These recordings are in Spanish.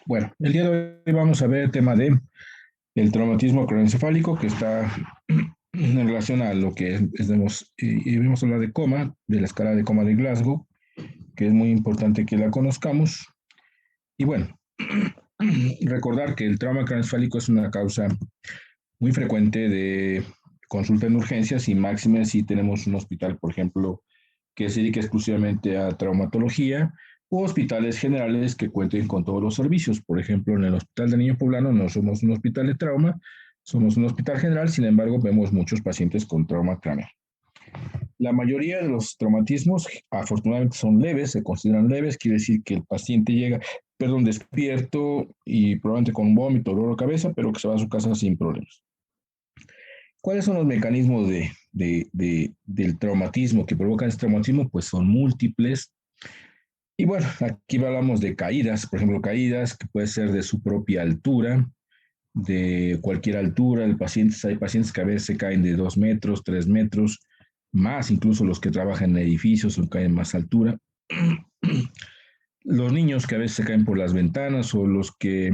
Bueno, el día de hoy vamos a ver el tema de el traumatismo craneoencefálico que está en relación a lo que y vamos a hablar de coma, de la escala de coma de Glasgow, que es muy importante que la conozcamos. Y bueno, recordar que el trauma craneoencefálico es una causa muy frecuente de consulta en urgencias y máxime si tenemos un hospital, por ejemplo, que se dedica exclusivamente a traumatología o hospitales generales que cuenten con todos los servicios. Por ejemplo, en el Hospital de Niño Poblano no somos un hospital de trauma, somos un hospital general, sin embargo, vemos muchos pacientes con trauma craneal. La mayoría de los traumatismos, afortunadamente, son leves, se consideran leves, quiere decir que el paciente llega, perdón, despierto y probablemente con vómito, dolor de cabeza, pero que se va a su casa sin problemas. ¿Cuáles son los mecanismos del traumatismo que provocan este traumatismo? Pues son múltiples. Y bueno, aquí hablamos de caídas, por ejemplo, caídas que puede ser de su propia altura, de cualquier altura. Hay pacientes que a veces se caen de 2 metros, 3 metros, más incluso los que trabajan en edificios o caen más altura. Los niños que a veces se caen por las ventanas o los que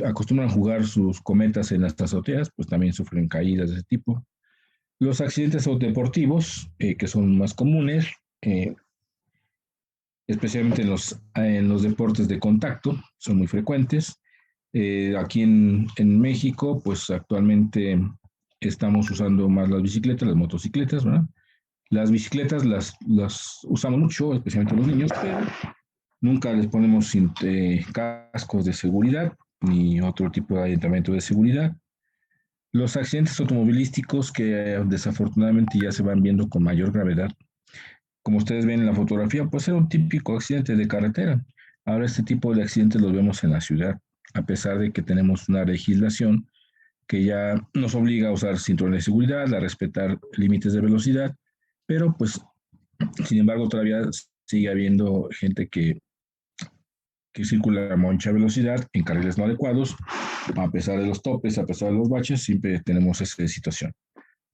acostumbran a jugar sus cometas en las azoteas, pues también sufren caídas de ese tipo. Los accidentes deportivos, que son más comunes, eh, especialmente en los deportes de contacto, son muy frecuentes. Aquí en México, pues actualmente estamos usando más las bicicletas, las motocicletas, ¿verdad? Las bicicletas las usamos mucho, especialmente los niños, pero nunca les ponemos cascos de seguridad ni otro tipo de adiestramiento de seguridad. Los accidentes automovilísticos que desafortunadamente ya se van viendo con mayor gravedad, como ustedes ven en la fotografía, puede ser un típico accidente de carretera. Ahora este tipo de accidentes los vemos en la ciudad, a pesar de que tenemos una legislación que ya nos obliga a usar cinturones de seguridad, a respetar límites de velocidad, pero pues sin embargo todavía sigue habiendo gente que circula a mucha velocidad en carriles no adecuados, a pesar de los topes, a pesar de los baches, siempre tenemos esa situación.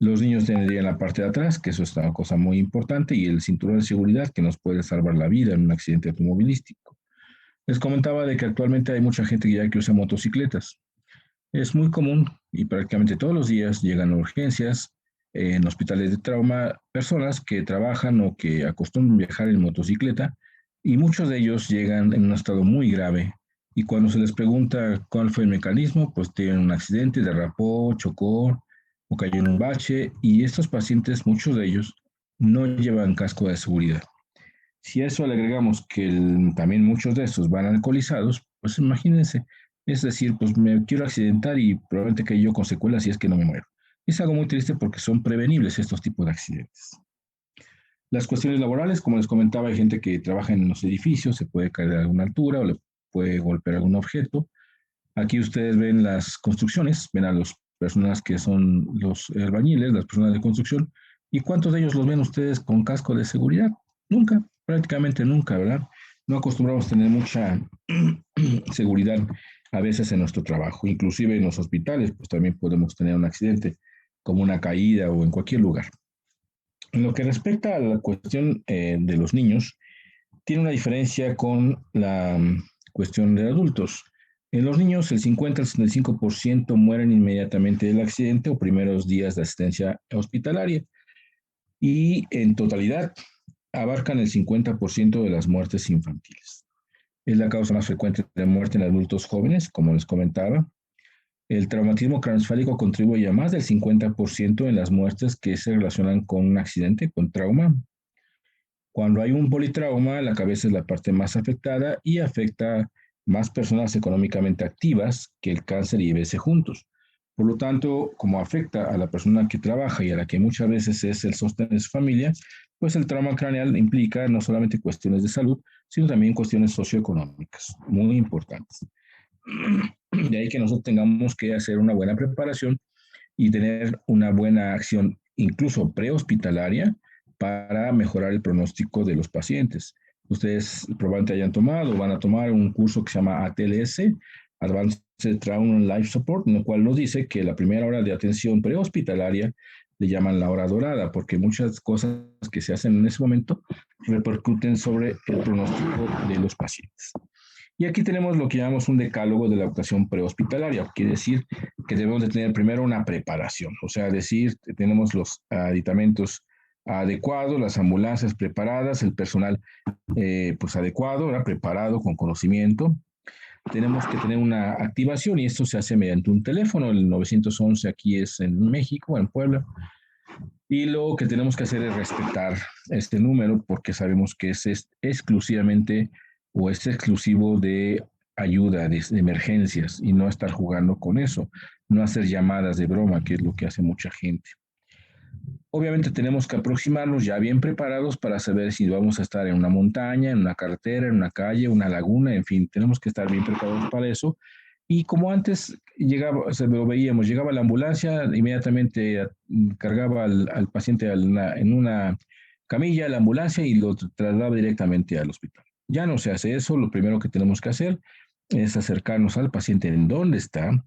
Los niños tendrían la parte de atrás, que eso es una cosa muy importante, y el cinturón de seguridad que nos puede salvar la vida en un accidente automovilístico. Les comentaba de que actualmente hay mucha gente ya que usa motocicletas. Es muy común y prácticamente todos los días llegan a urgencias en hospitales de trauma personas que trabajan o que acostumbran viajar en motocicleta y muchos de ellos llegan en un estado muy grave y cuando se les pregunta cuál fue el mecanismo, pues tienen un accidente, derrapó, chocó o cayó en un bache y estos pacientes, muchos de ellos, no llevan casco de seguridad. Si a eso le agregamos que también muchos de estos van alcoholizados, pues imagínense, es decir, pues me quiero accidentar y probablemente que yo con secuelas si es que no me muero. Es algo muy triste porque son prevenibles estos tipos de accidentes. Las cuestiones laborales, como les comentaba, hay gente que trabaja en los edificios, se puede caer de alguna altura o le puede golpear algún objeto. Aquí ustedes ven las construcciones, ven a las personas que son los albañiles, las personas de construcción, y cuántos de ellos los ven ustedes con casco de seguridad. Nunca, prácticamente nunca, ¿verdad? No acostumbramos a tener mucha seguridad a veces en nuestro trabajo, inclusive en los hospitales, pues también podemos tener un accidente como una caída o en cualquier lugar. En lo que respecta a la cuestión de los niños, tiene una diferencia con la cuestión de adultos. En los niños, el 50 al 65% mueren inmediatamente del accidente o primeros días de asistencia hospitalaria y en totalidad abarcan el 50% de las muertes infantiles. Es la causa más frecuente de muerte en adultos jóvenes, como les comentaba. El traumatismo craneoencefálico contribuye a más del 50% en las muertes que se relacionan con un accidente, con trauma. Cuando hay un politrauma, la cabeza es la parte más afectada y afecta más personas económicamente activas que el cáncer y IBS juntos. Por lo tanto, como afecta a la persona que trabaja y a la que muchas veces es el sostén de su familia, pues el trauma craneal implica no solamente cuestiones de salud, sino también cuestiones socioeconómicas, muy importantes. De ahí que nosotros tengamos que hacer una buena preparación y tener una buena acción, incluso prehospitalaria, para mejorar el pronóstico de los pacientes. Ustedes probablemente hayan tomado o van a tomar un curso que se llama ATLS, Advanced Trauma Life Support, en el cual nos dice que la primera hora de atención prehospitalaria le llaman la hora dorada, porque muchas cosas que se hacen en ese momento repercuten sobre el pronóstico de los pacientes. Y aquí tenemos lo que llamamos un decálogo de la actuación prehospitalaria. Quiere decir que debemos de tener primero una preparación, o sea, decir, tenemos los aditamentos adecuados, las ambulancias preparadas, el personal pues adecuado, ¿verdad? Preparado, con conocimiento. Tenemos que tener una activación y esto se hace mediante un teléfono. El 911 aquí es en México, en Puebla. Y lo que tenemos que hacer es respetar este número porque sabemos que es exclusivamente o es exclusivo de ayuda, de emergencias y no estar jugando con eso, no hacer llamadas de broma, que es lo que hace mucha gente. Obviamente tenemos que aproximarnos ya bien preparados para saber si vamos a estar en una montaña, en una carretera, en una calle, una laguna, en fin, tenemos que estar bien preparados para eso. Y como antes llegaba, se lo veíamos, llegaba la ambulancia, inmediatamente cargaba al paciente en una camilla, la ambulancia, y lo trasladaba directamente al hospital. Ya no se hace eso, lo primero que tenemos que hacer es acercarnos al paciente en dónde está,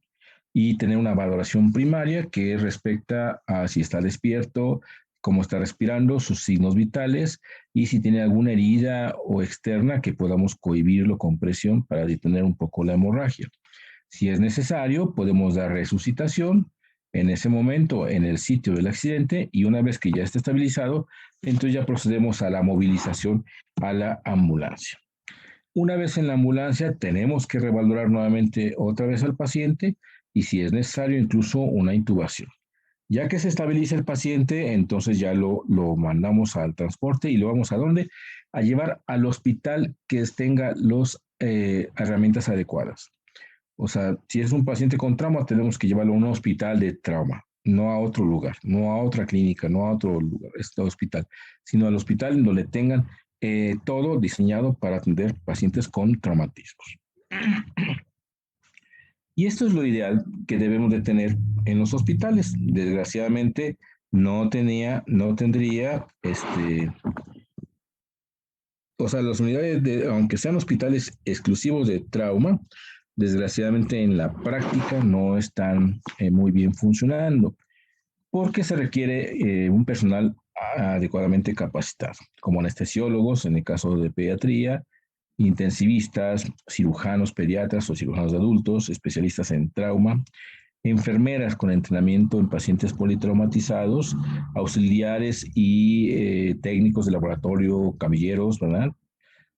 y tener una valoración primaria que respecta a si está despierto, cómo está respirando, sus signos vitales y si tiene alguna herida o externa que podamos cohibirlo con presión para detener un poco la hemorragia. Si es necesario, podemos dar resucitación en ese momento en el sitio del accidente y una vez que ya esté estabilizado, entonces ya procedemos a la movilización a la ambulancia. Una vez en la ambulancia, tenemos que revalorar nuevamente otra vez al paciente y si es necesario incluso una intubación. Ya que se estabiliza el paciente, entonces ya lo mandamos al transporte y lo vamos a dónde? A llevar al hospital que tenga las herramientas adecuadas. O sea, si es un paciente con trauma, tenemos que llevarlo a un hospital de trauma, no a otro lugar, no a otra clínica, no a otro lugar, este hospital, sino al hospital donde tengan todo diseñado para atender pacientes con traumatismos. Y esto es lo ideal que debemos de tener en los hospitales. Desgraciadamente no tendría, o sea, las unidades, aunque sean hospitales exclusivos de trauma, desgraciadamente en la práctica no están muy bien funcionando, porque se requiere un personal adecuadamente capacitado, como anestesiólogos en el caso de pediatría, intensivistas, cirujanos pediatras o cirujanos de adultos, especialistas en trauma, enfermeras con entrenamiento en pacientes politraumatizados, auxiliares y técnicos de laboratorio, camilleros, ¿verdad?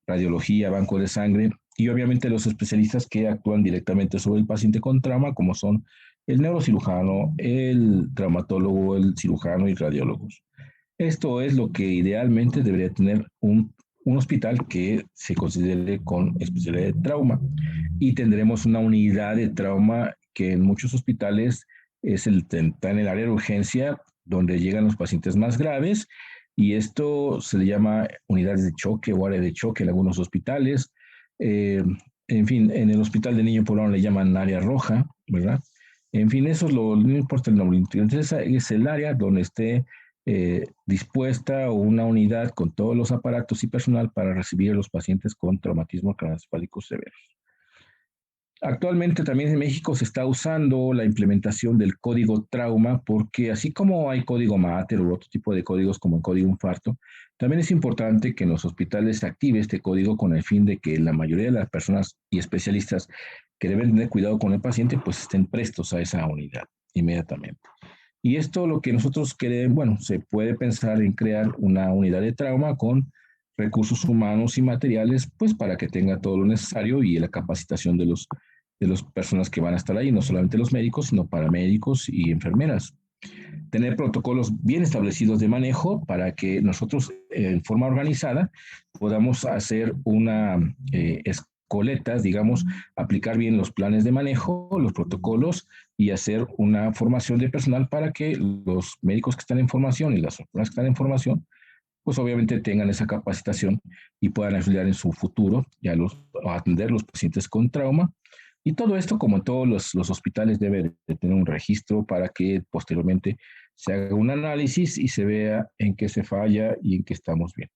Radiología, banco de sangre y obviamente los especialistas que actúan directamente sobre el paciente con trauma, como son el neurocirujano, el traumatólogo, el cirujano y radiólogos. Esto es lo que idealmente debería tener un hospital que se considere con especialidad de trauma. Y tendremos una unidad de trauma que en muchos hospitales está en el área de urgencia, donde llegan los pacientes más graves, y esto se le llama unidades de choque o área de choque en algunos hospitales. Eh, en fin, en el hospital de Niño Poblano le llaman área roja, ¿verdad? En fin, eso es no importa el nombre. Entonces, es el área donde esté dispuesta una unidad con todos los aparatos y personal para recibir a los pacientes con traumatismo craneoencefálico severo. Actualmente también en México se está usando la implementación del código trauma porque así como hay código MATER u otro tipo de códigos como el código infarto, también es importante que en los hospitales se active este código con el fin de que la mayoría de las personas y especialistas que deben tener cuidado con el paciente pues estén prestos a esa unidad inmediatamente. Y esto lo que nosotros queremos, bueno, se puede pensar en crear una unidad de trauma con recursos humanos y materiales, pues para que tenga todo lo necesario y la capacitación de las personas que van a estar ahí, no solamente los médicos, sino paramédicos y enfermeras. Tener protocolos bien establecidos de manejo para que nosotros en forma organizada podamos hacer una escoletas, digamos, aplicar bien los planes de manejo, los protocolos y hacer una formación de personal para que los médicos que están en formación y las personas que están en formación, pues obviamente tengan esa capacitación y puedan ayudar en su futuro a atender los pacientes con trauma. Y todo esto, como en todos los hospitales, debe de tener un registro para que posteriormente se haga un análisis y se vea en qué se falla y en qué estamos bien.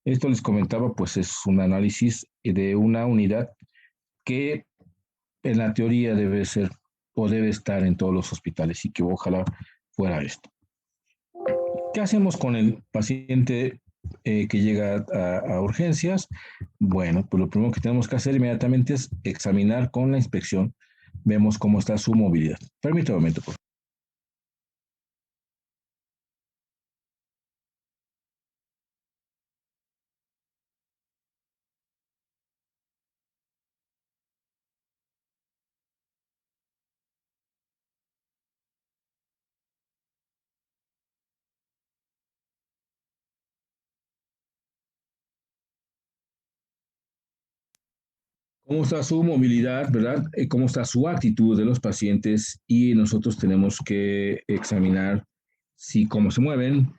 Esto les comentaba, pues es un análisis de una unidad que en la teoría debe ser o debe estar en todos los hospitales y que ojalá fuera esto. ¿Qué hacemos con el paciente que llega a urgencias, bueno, pues lo primero que tenemos que hacer inmediatamente es examinar con la inspección, vemos cómo está su movilidad. Permítame un momento, por favor. ¿Cómo está su movilidad, verdad? ¿Cómo está su actitud de los pacientes? Y nosotros tenemos que examinar si cómo se mueven,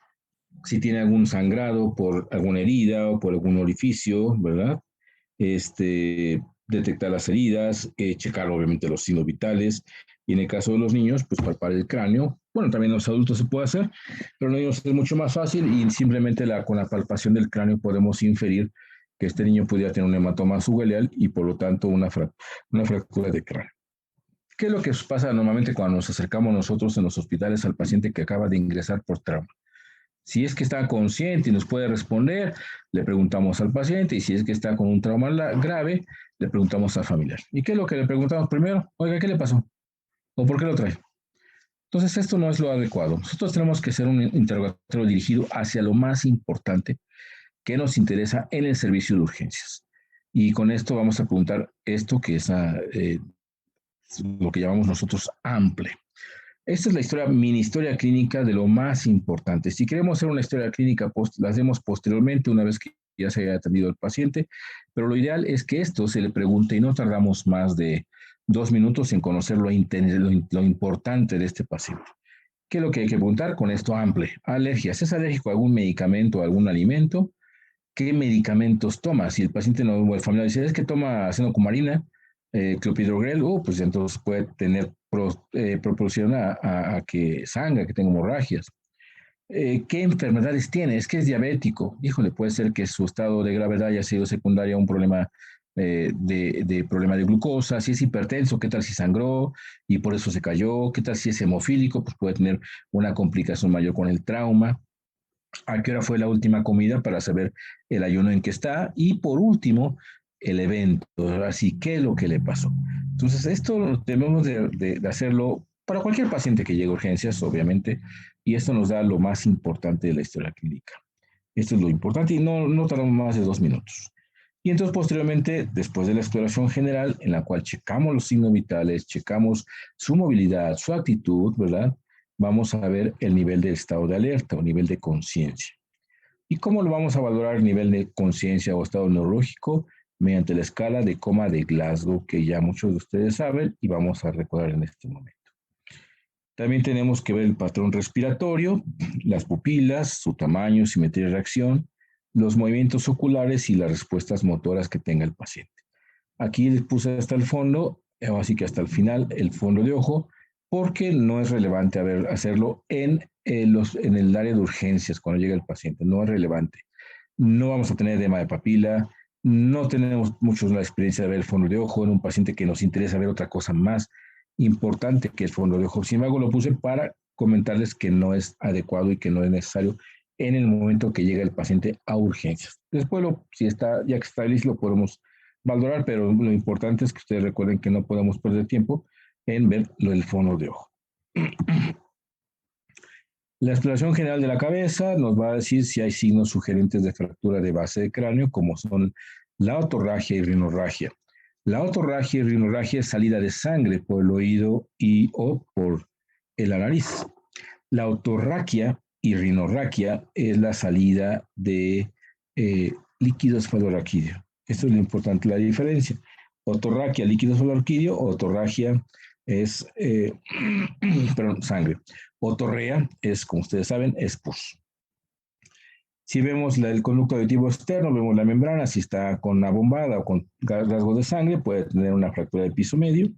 si tiene algún sangrado por alguna herida o por algún orificio, ¿verdad? Detectar las heridas, checar obviamente los signos vitales, y en el caso de los niños, pues palpar el cráneo. Bueno, también los adultos se puede hacer, pero en los niños es mucho más fácil y simplemente con la palpación del cráneo podemos inferir que este niño pudiera tener un hematoma subgaleal y por lo tanto una fractura de cráneo. ¿Qué es lo que pasa normalmente cuando nos acercamos nosotros en los hospitales al paciente que acaba de ingresar por trauma? Si es que está consciente y nos puede responder, le preguntamos al paciente, y si es que está con un trauma grave, le preguntamos al familiar. ¿Y qué es lo que le preguntamos primero? Oiga, ¿qué le pasó? ¿O por qué lo trae? Entonces, esto no es lo adecuado. Nosotros tenemos que hacer un interrogatorio dirigido hacia lo más importante que nos interesa en el servicio de urgencias. Y con esto vamos a preguntar esto que es lo que llamamos nosotros AMPLE. Esta es la historia, mini historia clínica de lo más importante. Si queremos hacer una historia clínica, la hacemos posteriormente, una vez que ya se haya atendido el paciente, pero lo ideal es que esto se le pregunte y no tardamos más de 2 minutos en conocer lo importante de este paciente. ¿Qué es lo que hay que preguntar con esto amplio? Alergias. ¿Es alérgico a algún medicamento, a algún alimento? ¿Qué medicamentos toma? Si el paciente no, o el familiar dice, es que toma acenocumarina, clopidogrel, pues entonces puede tener proporción a que sangra, que tenga hemorragias. ¿Qué enfermedades tiene? Es que es diabético. Híjole, puede ser que su estado de gravedad haya sido secundario a un problema problema de glucosa. Si es hipertenso, ¿qué tal si sangró y por eso se cayó? ¿Qué tal si es hemofílico? Pues puede tener una complicación mayor con el trauma. ¿A qué hora fue la última comida para saber el ayuno en que está? Y por último, el evento. Así, ¿qué es lo que le pasó? Entonces, esto debemos de hacerlo para cualquier paciente que llegue a urgencias, obviamente, y esto nos da lo más importante de la historia clínica. Esto es lo importante y no tardamos más de 2 minutos. Y entonces, posteriormente, después de la exploración general, en la cual checamos los signos vitales, checamos su movilidad, su actitud, ¿verdad? Vamos a ver el nivel de estado de alerta o nivel de conciencia. ¿Y cómo lo vamos a valorar el nivel de conciencia o estado neurológico? Mediante la escala de coma de Glasgow, que ya muchos de ustedes saben y vamos a recordar en este momento. También tenemos que ver el patrón respiratorio, las pupilas, su tamaño, simetría de reacción, los movimientos oculares y las respuestas motoras que tenga el paciente. Aquí les puse hasta el fondo, así que hasta el final, el fondo de ojo, porque no es relevante hacerlo en el área de urgencias cuando llega el paciente, no es relevante. No vamos a tener edema de papila, no tenemos muchos la experiencia de ver el fondo de ojo en un paciente que nos interesa ver otra cosa más importante que el fondo de ojo. Sin embargo, lo puse para comentarles que no es adecuado y que no es necesario en el momento que llega el paciente a urgencias. Después, si está, ya que está listo, lo podemos valorar, pero lo importante es que ustedes recuerden que no podemos perder tiempo en ver el fondo de ojo. La exploración general de la cabeza nos va a decir si hay signos sugerentes de fractura de base de cráneo, como son la otorragia y rinorragia. La otorragia y rinorragia es salida de sangre por el oído o por la nariz. La otorraquia y rinorraquia es la salida de líquido esfalorraquídeo. Esto es lo importante, la diferencia. Otorraquia, líquido esfalorraquídeo, otorragia es perdón, sangre. Otorrea es, como ustedes saben, es pus. Si vemos el conducto auditivo externo, vemos la membrana, si está con una bombada o con rasgos de sangre, puede tener una fractura de piso medio.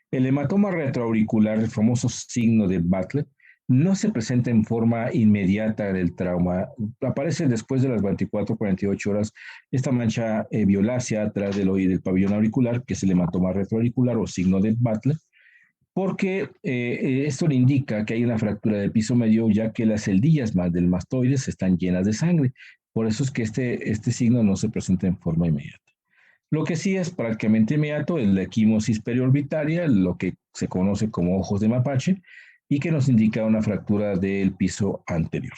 El hematoma retroauricular, el famoso signo de Bartlett, no se presenta en forma inmediata del trauma. Aparece después de las 24-48 horas esta mancha violácea atrás del oído del pabellón auricular, que es el hematoma retroauricular o signo de Bartlett, porque esto le indica que hay una fractura del piso medio, ya que las celdillas del mastoides están llenas de sangre Por eso es que este signo no se presenta en forma inmediata. Lo que sí es prácticamente inmediato es la equimosis periorbitaria, lo que se conoce como ojos de mapache, y que nos indica una fractura del piso anterior.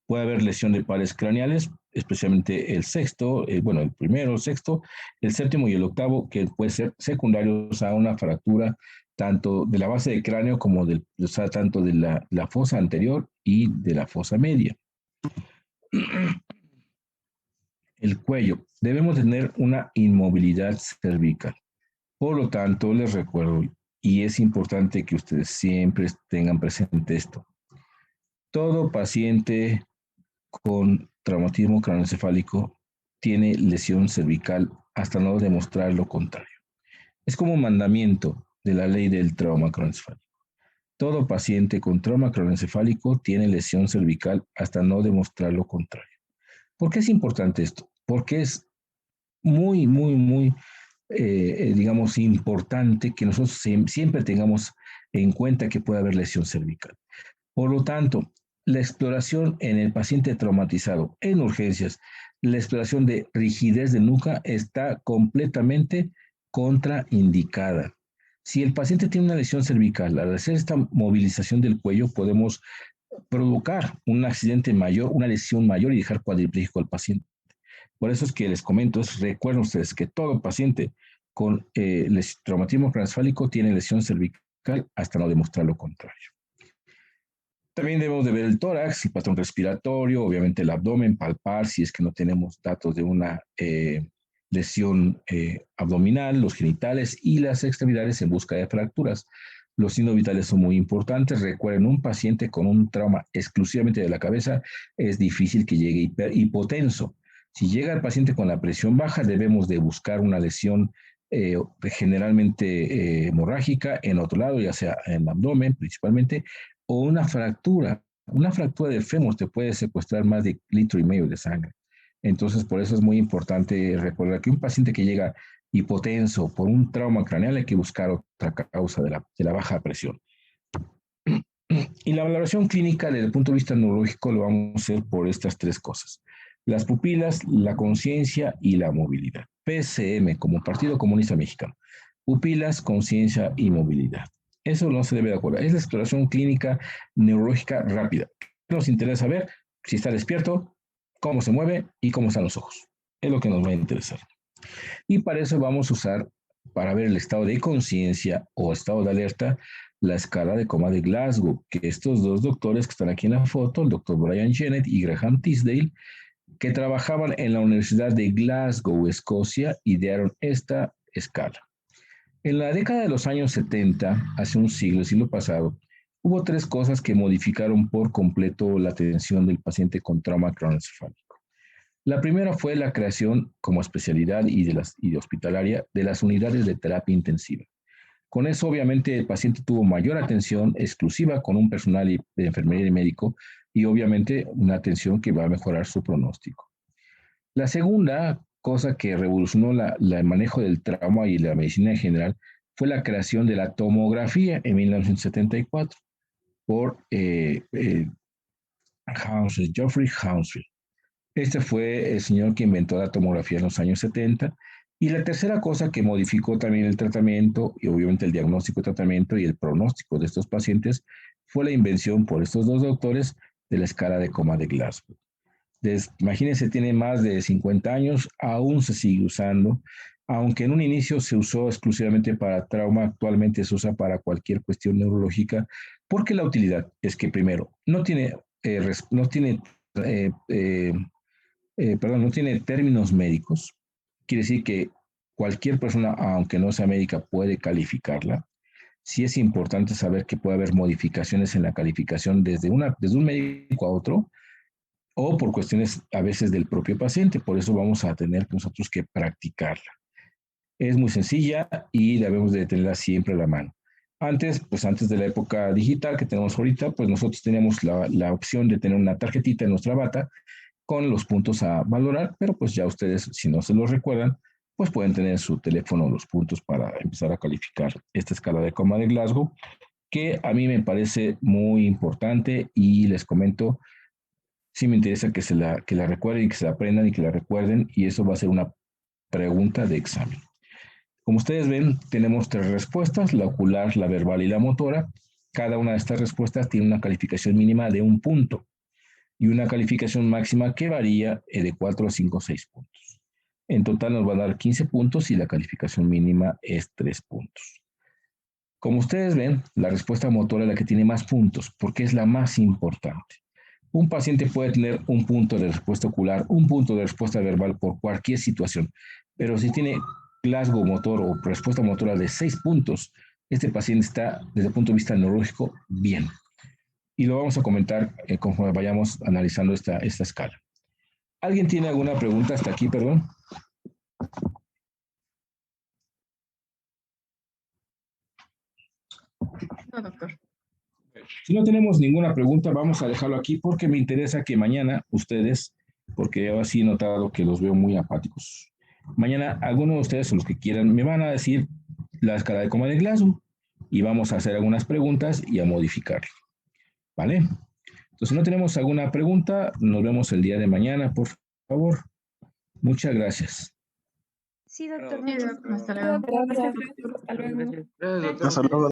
Puede haber lesión de pares craneales, especialmente el sexto, bueno, el primero, el sexto, el séptimo y el octavo, que pueden ser secundarios a una fractura tanto de la base del cráneo como o sea, tanto de la fosa anterior y de la fosa media. El cuello. Debemos tener una inmovilidad cervical. Por lo tanto, les recuerdo, y es importante que ustedes siempre tengan presente esto, todo paciente con traumatismo craneoencefálico tiene lesión cervical hasta no demostrar lo contrario. Es como un mandamiento de la ley del trauma craneoencefálico. Todo paciente con trauma craneoencefálico tiene lesión cervical hasta no demostrar lo contrario. ¿Por qué es importante esto? Porque es muy, digamos, importante que nosotros siempre tengamos en cuenta que puede haber lesión cervical. Por lo tanto, la exploración en el paciente traumatizado en urgencias, la exploración de rigidez de nuca está completamente contraindicada. Si el paciente tiene una lesión cervical, al hacer esta movilización del cuello, podemos provocar un accidente mayor, una lesión mayor y dejar cuadripléjico al paciente. Por eso es que les comento, recuerden ustedes que todo paciente con traumatismo craneoencefálico tiene lesión cervical hasta no demostrar lo contrario. También debemos de ver el tórax y patrón respiratorio, obviamente el abdomen, palpar si es que no tenemos datos de una lesión abdominal, los genitales y las extremidades en busca de fracturas. Los signos vitales son muy importantes. Recuerden, un paciente con un trauma exclusivamente de la cabeza es difícil que llegue hipotenso. Si llega el paciente con la presión baja, debemos de buscar una lesión generalmente hemorrágica en otro lado, ya sea en el abdomen principalmente, o una fractura. Una fractura del fémur te puede secuestrar más de 1,5 litros de sangre. Entonces, por eso es muy importante recordar que un paciente que llega hipotenso por un trauma craneal hay que buscar otra causa de la baja presión. Y la valoración clínica desde el punto de vista neurológico lo vamos a hacer por estas tres cosas. Las pupilas, la conciencia y la movilidad. PCM, como Partido Comunista Mexicano. Pupilas, conciencia y movilidad. Eso no se debe de acordar. Es la exploración clínica neurológica rápida. Nos interesa saber si está despierto, cómo se mueve y cómo están los ojos. Es lo que nos va a interesar. Y para eso vamos a usar, para ver el estado de conciencia o estado de alerta, la escala de coma de Glasgow, que estos dos doctores que están aquí en la foto, el doctor Brian Jennett y Graham Tisdale, que trabajaban en la Universidad de Glasgow, Escocia, idearon esta escala. En la década de los años 70, hace un siglo, el siglo pasado, hubo tres cosas que modificaron por completo la atención del paciente con trauma craneoencefálico. La primera fue la creación como especialidad y de hospitalaria de las unidades de terapia intensiva. Con eso, obviamente, el paciente tuvo mayor atención exclusiva con un personal de enfermería y médico y, obviamente, una atención que va a mejorar su pronóstico. La segunda cosa que revolucionó el manejo del trauma y la medicina en general fue la creación de la tomografía en 1974 por Geoffrey Hounsfield. Este fue el señor que inventó la tomografía en los años 70. Y la tercera cosa que modificó también el tratamiento y obviamente el diagnóstico, tratamiento y el pronóstico de estos pacientes fue la invención por estos dos doctores de la escala de coma de Glasgow. Imagínense, tiene más de 50 años, aún se sigue usando, aunque en un inicio se usó exclusivamente para trauma, actualmente se usa para cualquier cuestión neurológica, porque la utilidad es que primero, no tiene no tiene términos médicos. Quiere decir que cualquier persona, aunque no sea médica, puede calificarla. Sí es importante saber que puede haber modificaciones en la calificación desde un médico a otro o por cuestiones a veces del propio paciente. Por eso vamos a tener nosotros que practicarla. Es muy sencilla y debemos de tenerla siempre a la mano. Antes de la época digital que tenemos ahorita, pues nosotros teníamos la opción de tener una tarjetita en nuestra bata con los puntos a valorar, pero pues ya ustedes, si no se los recuerdan, pues pueden tener en su teléfono los puntos para empezar a calificar esta escala de coma de Glasgow, que a mí me parece muy importante y les comento, sí me interesa que la recuerden y que se la aprendan y que la recuerden, y eso va a ser una pregunta de examen. Como ustedes ven, tenemos 3 respuestas, la ocular, la verbal y la motora. Cada una de estas respuestas tiene una calificación mínima de 1 punto y una calificación máxima que varía de 4, 5, 6 puntos. En total nos va a dar 15 puntos y la calificación mínima es 3 puntos. Como ustedes ven, la respuesta motora es la que tiene más puntos porque es la más importante. Un paciente puede tener 1 punto de respuesta ocular, 1 punto de respuesta verbal por cualquier situación, pero si tiene Glasgow motor o respuesta motora de 6 puntos, este paciente está, desde el punto de vista neurológico, bien. Y lo vamos a comentar conforme vayamos analizando esta escala. ¿Alguien tiene alguna pregunta hasta aquí, perdón? No, doctor. Si no tenemos ninguna pregunta, vamos a dejarlo aquí porque me interesa que mañana ustedes, porque yo así he notado que los veo muy apáticos, mañana algunos de ustedes o los que quieran me van a decir la escala de coma de Glasgow y vamos a hacer algunas preguntas y a modificarlo. ¿Vale? Entonces, si no tenemos alguna pregunta, nos vemos el día de mañana, por favor. Muchas gracias. Sí, doctor. Sí, doctor. Hasta luego. Gracias, doctor. Hasta luego. Hasta luego.